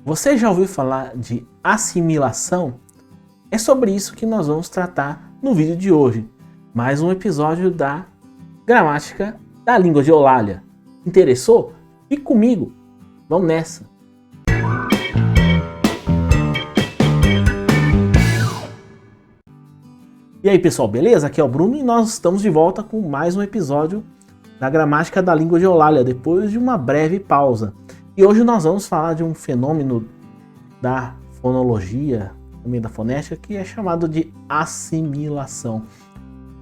Você já ouviu falar de assimilação? É sobre isso que nós vamos tratar no vídeo de hoje. Mais um episódio da Gramática da Língua de Eulalia. Interessou? Fique comigo. Vamos nessa. E aí pessoal, beleza? Aqui é o Bruno e nós estamos de volta com mais um episódio da Gramática da Língua de Eulalia, depois de uma breve pausa. E hoje nós vamos falar de um fenômeno da fonologia, também da fonética, que é chamado de assimilação.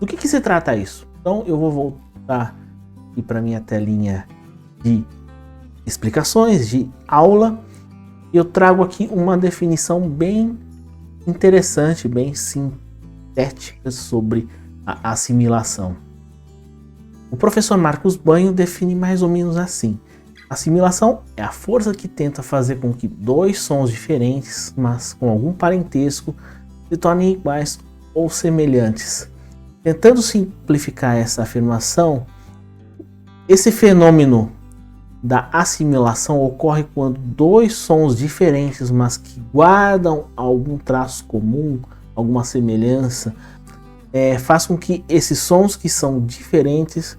Do que se trata isso? Então eu vou voltar aqui para minha telinha de explicações, de aula, e eu trago aqui uma definição bem interessante, bem sintética sobre a assimilação. O professor Marcos Banho define mais ou menos assim: assimilação é a força que tenta fazer com que dois sons diferentes, mas com algum parentesco, se tornem iguais ou semelhantes. Tentando simplificar essa afirmação, esse fenômeno da assimilação ocorre quando dois sons diferentes, mas que guardam algum traço comum, alguma semelhança, faz com que esses sons que são diferentes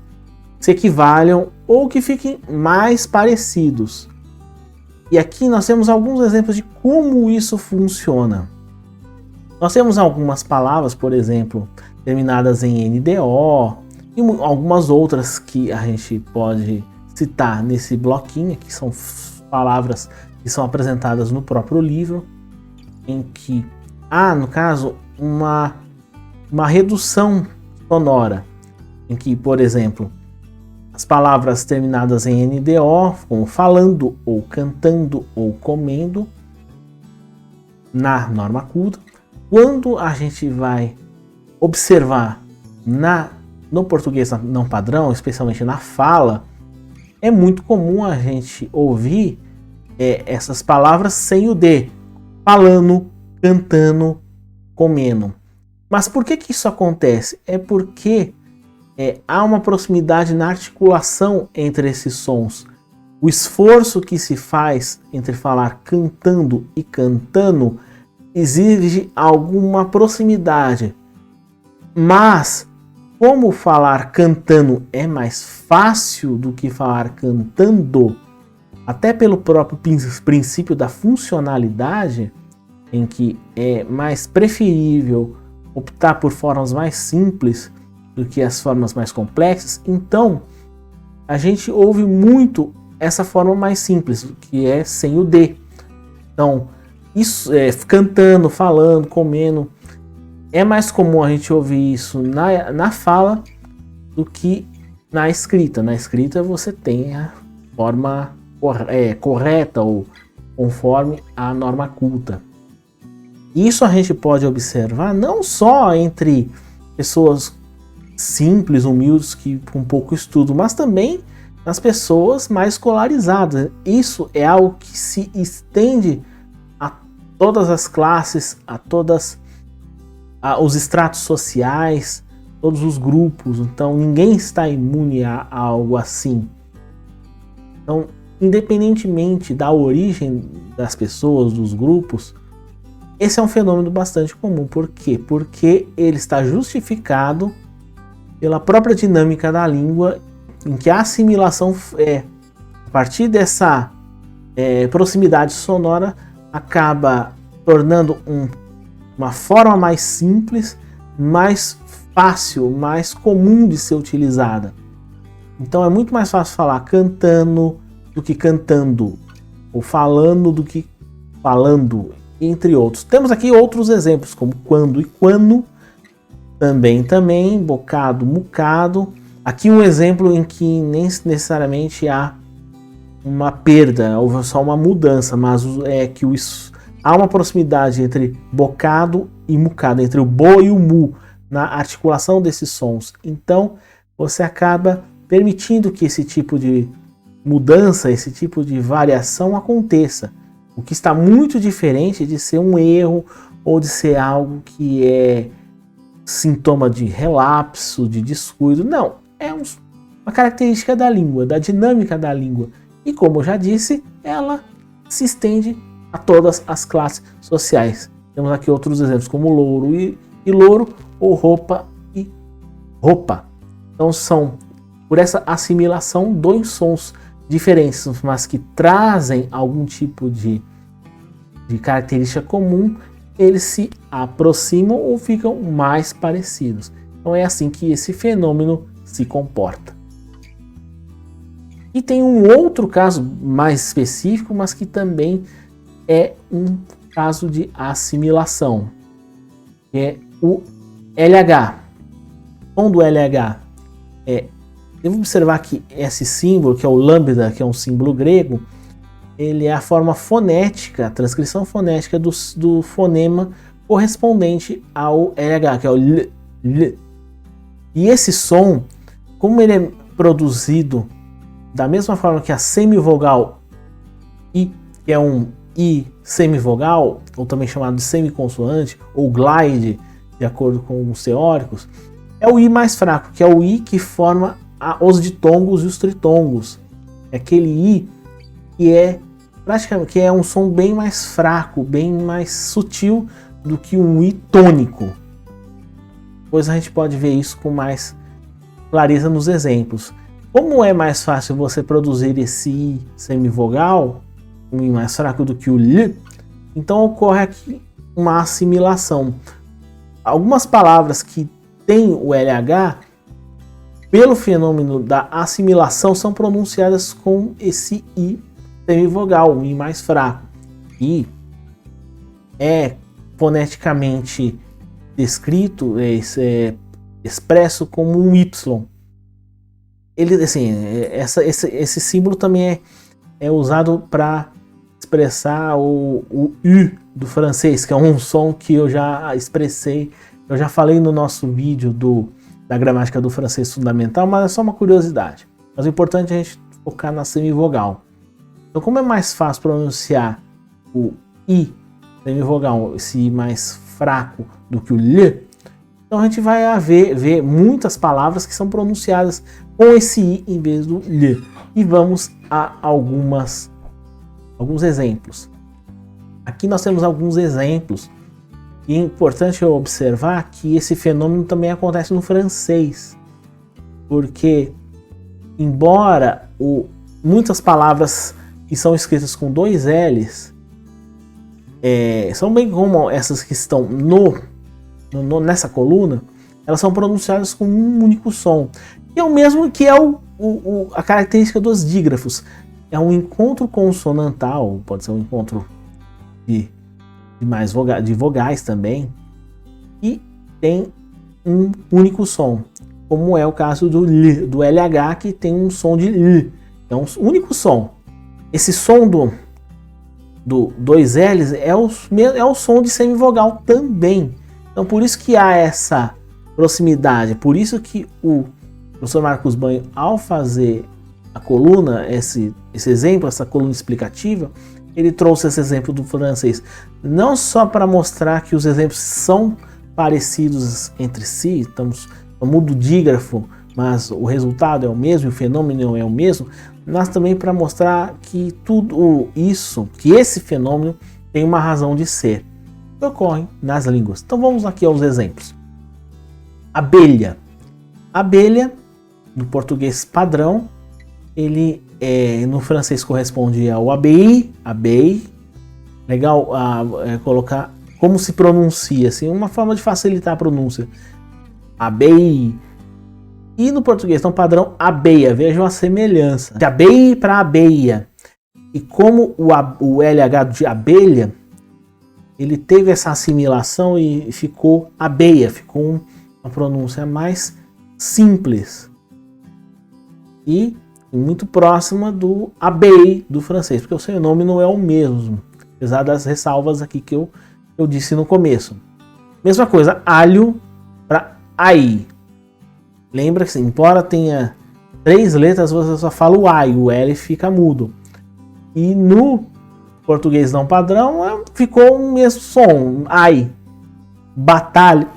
se equivalham ou que fiquem mais parecidos. E aqui nós temos alguns exemplos de como isso funciona. Nós temos algumas palavras, por exemplo, terminadas em NDO, e algumas outras que a gente pode citar nesse bloquinho, que são palavras que são apresentadas no próprio livro, em que há, no caso, uma redução sonora, em que, por exemplo, as palavras terminadas em NDO, como falando, ou cantando, ou comendo, na norma culta, quando a gente vai observar no português não padrão, especialmente na fala, é muito comum a gente ouvir essas palavras sem o D, falando, cantando, comendo. Mas por que isso acontece? É porque há uma proximidade na articulação entre esses sons. O esforço que se faz entre falar cantando e cantando exige alguma proximidade. Mas, como falar cantando é mais fácil do que falar cantando, até pelo próprio princípio da funcionalidade, em que é mais preferível optar por formas mais simples do que as formas mais complexas, então a gente ouve muito essa forma mais simples, que é sem o D. Então, isso cantando, falando, comendo, é mais comum a gente ouvir isso na fala do que na escrita. Na escrita você tem a forma correta ou conforme a norma culta. Isso a gente pode observar não só entre pessoas simples, humildes, que com pouco estudo, mas também nas pessoas mais escolarizadas. Isso é algo que se estende a todas as classes, a todos os estratos sociais, todos os grupos. Então ninguém está imune a algo assim. Então, independentemente da origem das pessoas, dos grupos, esse é um fenômeno bastante comum. Por quê? Porque ele está justificado pela própria dinâmica da língua, em que a assimilação a partir dessa proximidade sonora, acaba tornando uma forma mais simples, mais fácil, mais comum de ser utilizada. Então é muito mais fácil falar cantando do que cantando, ou falando do que falando, entre outros. Temos aqui outros exemplos, como quando e quando, também, bocado, mucado. Aqui um exemplo em que nem necessariamente há uma perda, ou só uma mudança, mas é que há uma proximidade entre bocado e mucado, entre o bo e o mu, na articulação desses sons. Então você acaba permitindo que esse tipo de mudança, esse tipo de variação aconteça, o que está muito diferente de ser um erro ou de ser algo que é sintoma de relapso, de descuido. Não, é uma característica da língua, da dinâmica da língua. E como eu já disse, ela se estende a todas as classes sociais. Temos aqui outros exemplos como louro e louro, ou roupa e roupa. Então são, por essa assimilação, dois sons diferentes, mas que trazem algum tipo de característica comum, eles se aproximam ou ficam mais parecidos. Então é assim que esse fenômeno se comporta. E tem um outro caso mais específico, mas que também é um caso de assimilação, que é o LH. O som do LH devo observar que esse símbolo, que é o lambda, que é um símbolo grego, ele é a forma fonética, a transcrição fonética do fonema correspondente ao LH, que é o L. E esse som, como ele é produzido da mesma forma que a semivogal I, que é um I semivogal, ou também chamado de semiconsoante, ou glide, de acordo com os teóricos, é o I mais fraco, que é o I que forma os ditongos e os tritongos. É aquele I que é praticamente um som bem mais fraco, bem mais sutil do que um I tônico. Depois a gente pode ver isso com mais clareza nos exemplos. Como é mais fácil você produzir esse I semivogal, um I mais fraco do que o L, então ocorre aqui uma assimilação. Algumas palavras que têm o LH, pelo fenômeno da assimilação, são pronunciadas com esse I semivogal, um I mais fraco. E é foneticamente descrito, expresso como um Y. Ele, assim, esse símbolo também é usado para expressar o U do francês, que é um som que eu já expressei, eu já falei no nosso vídeo da gramática do francês fundamental, mas é só uma curiosidade. Mas o importante é a gente focar na semivogal. Então, como é mais fácil pronunciar o I semivogal, esse I mais fraco do que o L, então a gente vai ver muitas palavras que são pronunciadas com esse I em vez do L. E vamos a alguns exemplos. Aqui nós temos alguns exemplos. E é importante observar que esse fenômeno também acontece no francês. Porque, embora muitas palavras que são escritas com dois L's, são bem como essas que estão nessa coluna, elas são pronunciadas com um único som. E é o mesmo que é a característica dos dígrafos. É um encontro consonantal, pode ser um encontro de vogais também, e tem um único som, como é o caso do LH, que tem um som de L. É um único som. Esse som do dois L's é o som de semivogal também. Então por isso que há essa proximidade, por isso que o professor Marcos Banho, ao fazer a coluna, esse exemplo, essa coluna explicativa, ele trouxe esse exemplo do francês, não só para mostrar que os exemplos são parecidos entre si, estamos muda o dígrafo, mas o resultado é o mesmo, o fenômeno é o mesmo, mas também para mostrar que tudo isso, que esse fenômeno tem uma razão de ser, que ocorre nas línguas. Então vamos aqui aos exemplos. Abelha. Abelha, no português padrão, ele no francês corresponde ao abeille. Legal colocar como se pronuncia, assim, uma forma de facilitar a pronúncia. Abeille. E no português, então, padrão, abeia. Vejam a semelhança. De abeille para abeia. E como o LH de abelha, ele teve essa assimilação e ficou abeia. Ficou uma pronúncia mais simples. E muito próxima do abeille do francês, porque o seu nome não é o mesmo. Apesar das ressalvas aqui que eu disse no começo. Mesma coisa, alho para ai. Lembra que, embora tenha 3 letras, você só fala o ai, o L fica mudo. E no português não padrão, ficou o mesmo som, ai. Batalha,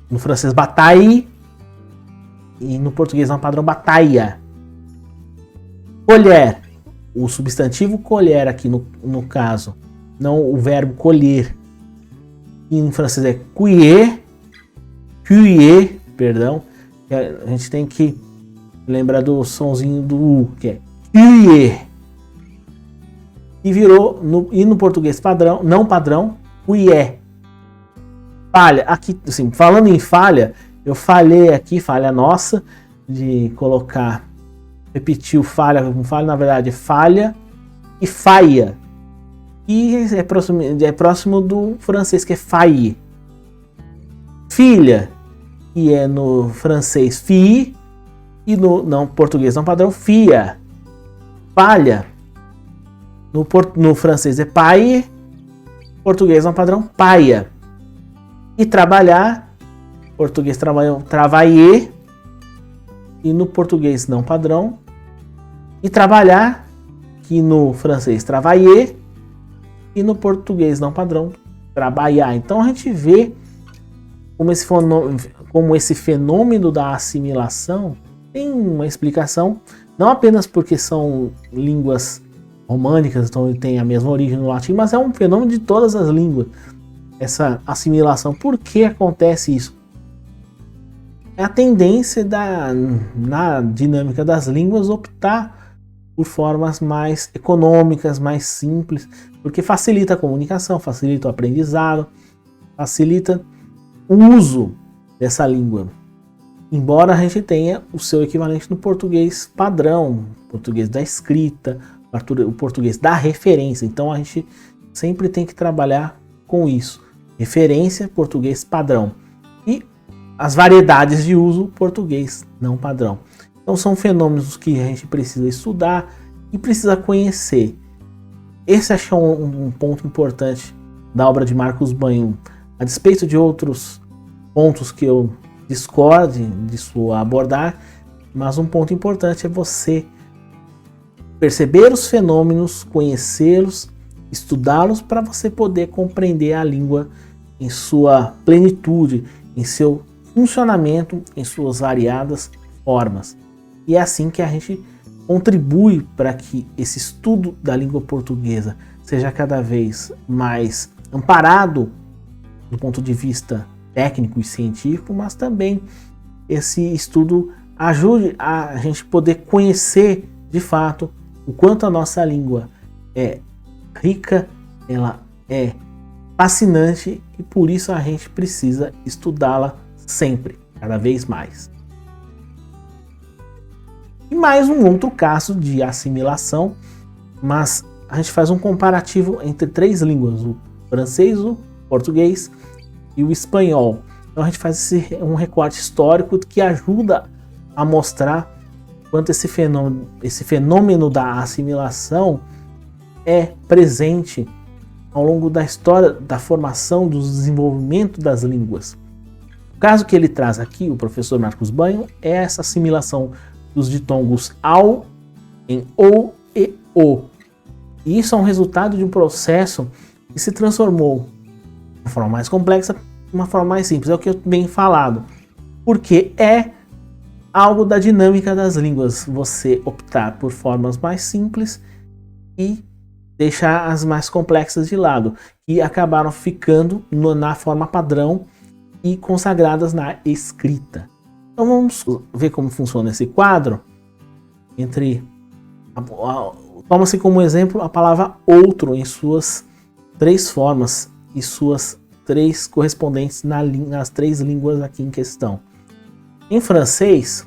no francês bataille, e no português não padrão, bataia. Colher, o substantivo colher aqui no caso, não o verbo colher, em francês é cueillir, perdão, a gente tem que lembrar do sonzinho do U, que é cueillir, e virou, no português padrão, não padrão, cuié. Falha, aqui, assim, falando em falha, eu falhei aqui, falha nossa, de colocar, repetir o falha com falha, na verdade é falha e faia. E é próximo do francês, que é faille. Filha, que é no francês fille, e no não português não padrão, fia. Falha, no francês é paille, português não padrão, paia. E trabalhar, português travailler, e no português não padrão, e trabalhar, que no francês travailler, e no português não padrão, trabalhar. Então a gente vê como esse fenômeno da assimilação tem uma explicação, não apenas porque são línguas românicas, então tem a mesma origem no latim, mas é um fenômeno de todas as línguas, essa assimilação. Por que acontece isso? É a tendência na dinâmica das línguas optar por formas mais econômicas, mais simples, porque facilita a comunicação, facilita o aprendizado, facilita o uso dessa língua. Embora a gente tenha o seu equivalente no português padrão, português da escrita, o português da referência. Então a gente sempre tem que trabalhar com isso. Referência, português padrão. E as variedades de uso, português não padrão. Então são fenômenos que a gente precisa estudar e precisa conhecer. Esse acho que é um ponto importante da obra de Marcos Banho. A despeito de outros pontos que eu discorde de sua abordagem, mas um ponto importante é você perceber os fenômenos, conhecê-los, estudá-los para você poder compreender a língua em sua plenitude, em seu funcionamento, em suas variadas formas. E é assim que a gente contribui para que esse estudo da língua portuguesa seja cada vez mais amparado do ponto de vista técnico e científico, mas também esse estudo ajude a gente poder conhecer de fato o quanto a nossa língua é rica, ela é fascinante e por isso a gente precisa estudá-la sempre, cada vez mais. E mais um outro caso de assimilação, mas a gente faz um comparativo entre três línguas, o francês, o português e o espanhol. Então a gente faz um recorte histórico que ajuda a mostrar quanto esse fenômeno da assimilação é presente ao longo da história da formação, do desenvolvimento das línguas. O caso que ele traz aqui, o professor Marcos Banho, é essa assimilação dos ditongos ao em ou e o. E isso é um resultado de um processo que se transformou de uma forma mais complexa, uma forma mais simples. É o que eu tenho falado. Porque é algo da dinâmica das línguas, você optar por formas mais simples e deixar as mais complexas de lado, que acabaram ficando na forma padrão e consagradas na escrita. Então vamos ver como funciona esse quadro. Toma-se como exemplo a palavra outro em suas três formas e suas três correspondentes nas três línguas aqui em questão. Em francês,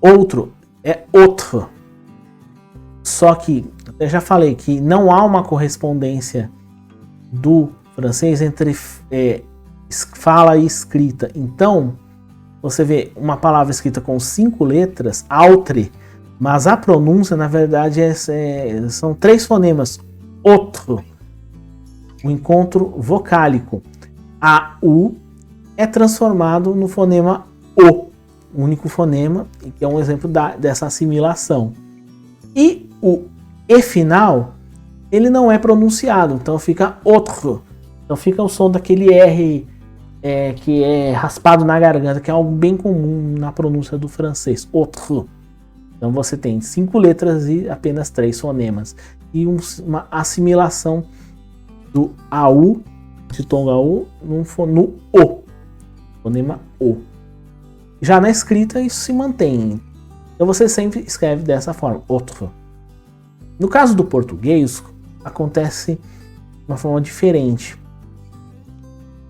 outro é autre. Só que, eu já falei que não há uma correspondência do francês entre fala e escrita. Então, você vê uma palavra escrita com 5 letras, autre, mas a pronúncia, na verdade, são 3 fonemas. Outro, o encontro vocálico. A U é transformado no fonema O, único fonema, que é um exemplo dessa assimilação. E o E final, ele não é pronunciado, então fica outro. Então fica o som daquele R que é raspado na garganta, que é algo bem comum na pronúncia do francês. Outro. Então você tem 5 letras e apenas 3 fonemas. E uma assimilação do AU, de tom AU, no O. Fonema O. Já na escrita isso se mantém. Então você sempre escreve dessa forma, outro. No caso do português, acontece de uma forma diferente.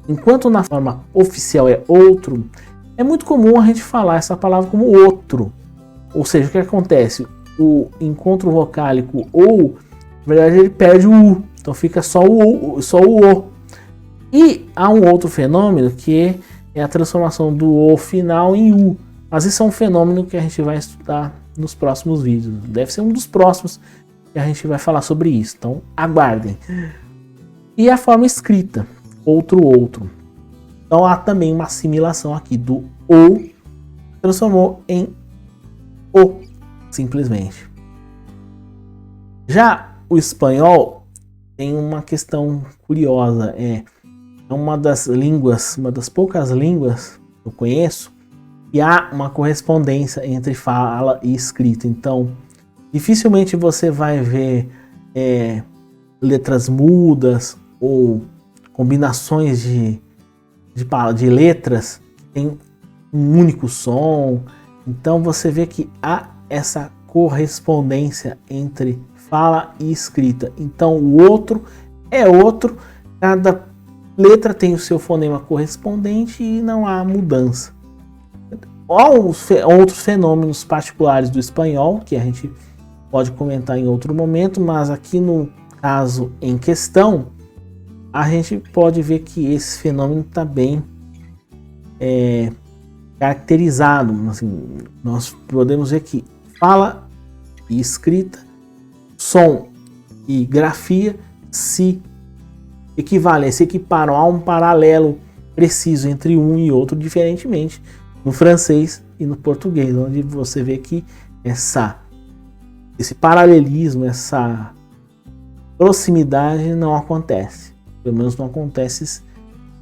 Enquanto na forma oficial é outro, é muito comum a gente falar essa palavra como outro. Ou seja, o que acontece? O encontro vocálico ou, na verdade, ele perde o U. Então fica só o O. E há um outro fenômeno que é a transformação do O final em U. Mas isso é um fenômeno que a gente vai estudar nos próximos vídeos. Deve ser um dos próximos que a gente vai falar sobre isso. Então aguardem. E a forma escrita, outro. Então há também uma assimilação aqui do O, transformou em O, simplesmente. Já o espanhol tem uma questão curiosa. É uma das línguas, uma das poucas línguas que eu conheço, e há uma correspondência entre fala e escrita. Então, dificilmente você vai ver letras mudas ou combinações de letras que tem um único som. Então você vê que há essa correspondência entre fala e escrita. Então o outro é outro, cada letra tem o seu fonema correspondente e não há mudança. Há outros fenômenos particulares do espanhol que a gente pode comentar em outro momento, mas aqui no caso em questão, a gente pode ver que esse fenômeno está bem caracterizado. Assim, nós podemos ver que fala e escrita, som e grafia se equivalem, se equiparam a um paralelo preciso entre um e outro, diferentemente no francês e no português, onde você vê que esse paralelismo, essa proximidade não acontece. Pelo menos não acontece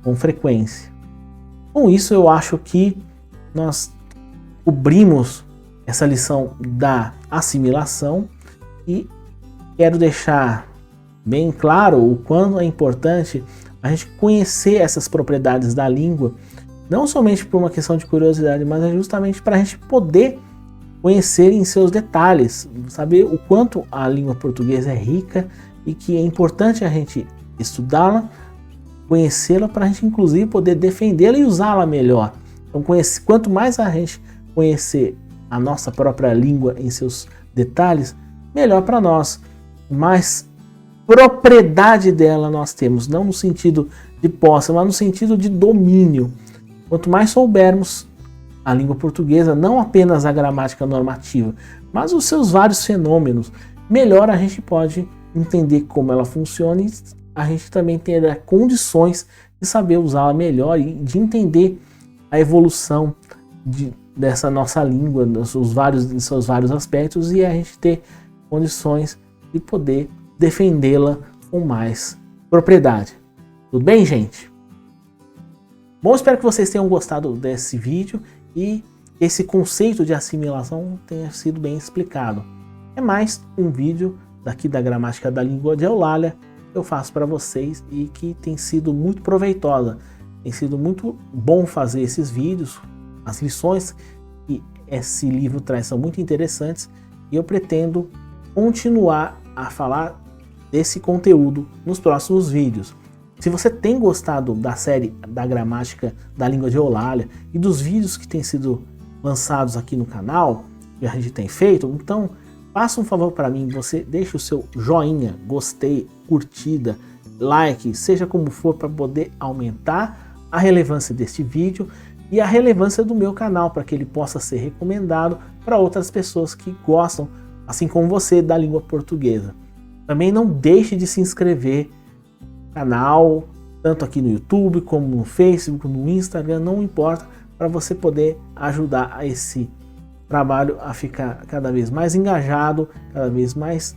com frequência. Com isso, eu acho que nós cobrimos essa lição da assimilação e quero deixar bem claro o quanto é importante a gente conhecer essas propriedades da língua, não somente por uma questão de curiosidade, mas é justamente para a gente poder conhecer em seus detalhes, saber o quanto a língua portuguesa é rica e que é importante a gente estudá-la, conhecê-la para a gente inclusive poder defendê-la e usá-la melhor. Então, quanto mais a gente conhecer a nossa própria língua em seus detalhes, melhor para nós. Mais propriedade dela nós temos, não no sentido de posse, mas no sentido de domínio. Quanto mais soubermos a língua portuguesa, não apenas a gramática normativa, mas os seus vários fenômenos, melhor a gente pode entender como ela funciona e a gente também terá condições de saber usá-la melhor e de entender a evolução dessa nossa língua, dos seus vários aspectos, e a gente ter condições de poder defendê-la com mais propriedade. Tudo bem, gente? Bom, espero que vocês tenham gostado desse vídeo e esse conceito de assimilação tenha sido bem explicado. É mais um vídeo daqui da Gramática da Língua de Eulália que eu faço para vocês e que tem sido muito proveitosa. Tem sido muito bom fazer esses vídeos. As lições que esse livro traz são muito interessantes e eu pretendo continuar a falar desse conteúdo nos próximos vídeos. Se você tem gostado da série da Gramática da Língua de Eulália e dos vídeos que têm sido lançados aqui no canal, que a gente tem feito, então faça um favor para mim, você deixa o seu joinha, gostei, curtida, like, seja como for, para poder aumentar a relevância deste vídeo e a relevância do meu canal, para que ele possa ser recomendado para outras pessoas que gostam, assim como você, da língua portuguesa. Também não deixe de se inscrever no canal, tanto aqui no YouTube, como no Facebook, no Instagram, não importa, para você poder ajudar a esse trabalho a ficar cada vez mais engajado, cada vez mais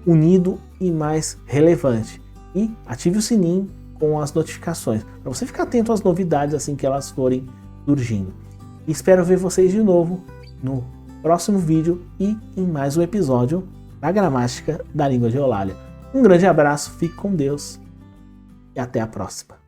unido e mais relevante. E ative o sininho com as notificações, para você ficar atento às novidades assim que elas forem surgindo. E espero ver vocês de novo no próximo vídeo e em mais um episódio da Gramática da Língua de Eulalia. Um grande abraço, fique com Deus e até a próxima.